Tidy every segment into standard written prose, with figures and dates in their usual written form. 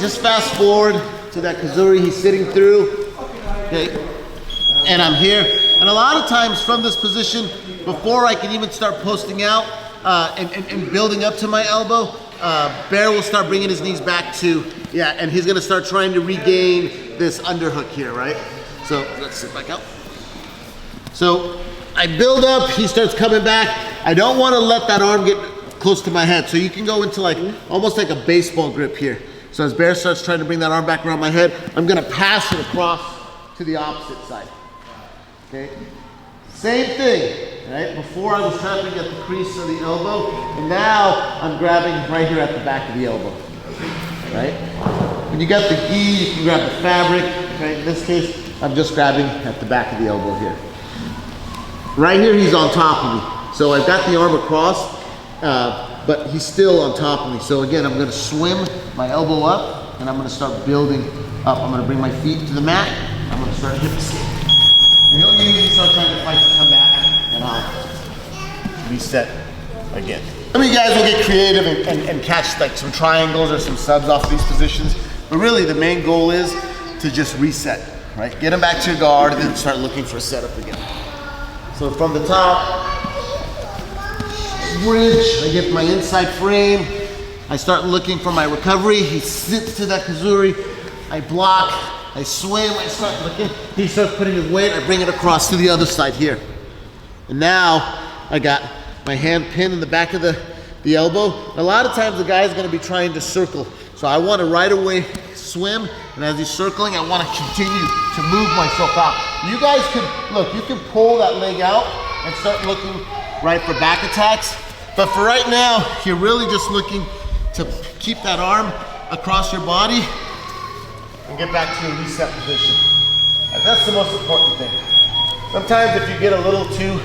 just fast forward to that Kazuri he's sitting through, okay? And I'm here. And a lot of times from this position, before I can even start posting out and building up to my elbow, Bear will start bringing his knees back to, and he's gonna start trying to regain this underhook here, right? So let's sit back out. So I build up, he starts coming back. I don't wanna let that arm get close to my head. So you can go into like, almost like a baseball grip here. So as Bear starts trying to bring that arm back around my head, I'm gonna pass it across to the opposite side, okay? Same thing, right? Before I was tapping at the crease of the elbow, and now I'm grabbing right here at the back of the elbow, right? When you got the gi, you can grab the fabric, okay? In this case, I'm just grabbing at the back of the elbow here. Right here, he's on top of me. So I've got the arm across, but he's still on top of me. So again, I'm gonna swim my elbow up, and I'm gonna start building up. I'm gonna bring my feet to the mat. I'm gonna start hip escape. And he'll usually start trying to fight to come back, and I'll reset again. Some of you guys will get creative and catch like some triangles or some subs off these positions, but really the main goal is to just reset, right? Get them back to your guard and then start looking for a setup again. So from the top, bridge, I get my inside frame, I start looking for my recovery, he sits to that Kazuri, I block, I swim, I start looking, he starts putting his weight, I bring it across to the other side here. And now I got my hand pinned in the back of the elbow. A lot of times the guy is gonna be trying to circle. So I wanna right away swim, and as he's circling, I wanna continue to move myself out. You guys could, look, you can pull that leg out and start looking right for back attacks. But for right now, you're really just looking to keep that arm across your body and get back to your reset position. And that's the most important thing. Sometimes if you get a little too,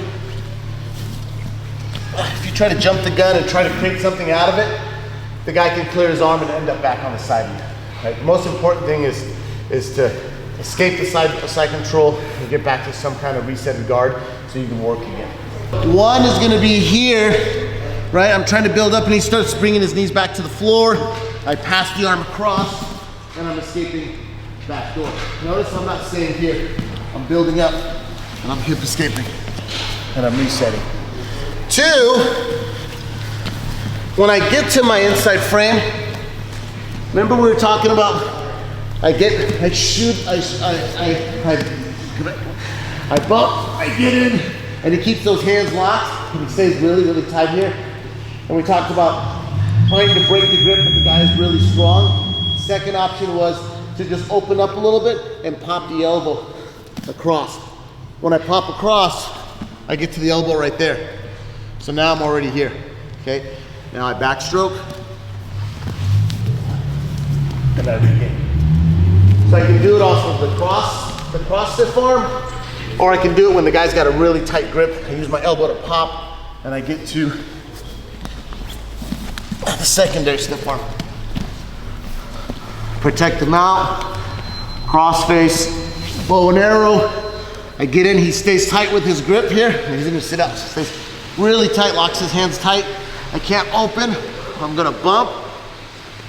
if you try to jump the gun and try to create something out of it, the guy can clear his arm and end up back on the side of you. Right? The most important thing is to escape the side control and get back to some kind of reset guard so you can work again. One is gonna be here, right? I'm trying to build up and he starts bringing his knees back to the floor. I pass the arm across and I'm escaping back door. Notice I'm not staying here. I'm building up and I'm hip escaping and I'm resetting. Two, when I get to my inside frame, remember we were talking about, I bump, I get in, and he keeps those hands locked, and he stays really, really tight here. And we talked about trying to break the grip if the guy is really strong. Second option was to just open up a little bit and pop the elbow across. When I pop across, I get to the elbow right there. So now I'm already here, okay? Now I backstroke, and I regain. So I can do it off of the cross stiff arm, or I can do it when the guy's got a really tight grip. I use my elbow to pop, and I get to the secondary stiff arm. Protect him out, cross face, bow and arrow. I get in, he stays tight with his grip here, and he's gonna sit up. Stays really tight, locks his hands tight. I can't open, I'm gonna bump,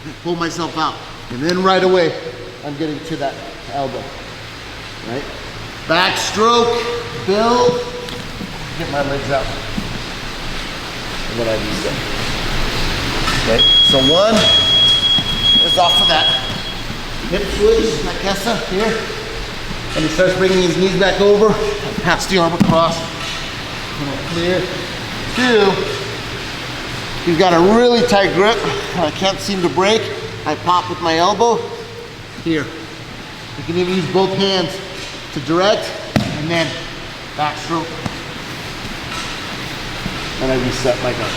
and pull myself out. And then right away, I'm getting to that elbow, right? Backstroke, build, get my legs out. And then I reset. Okay, so one is off of that hip switch, that kesa here. And he starts bringing his knees back over. I pass the arm across, and I clear. Two, you've got a really tight grip, I can't seem to break. I pop with my elbow here. You can even use both hands to direct, and then backstroke. And I reset my gun.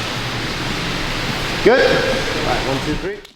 Good? All right, 1, 2, 3.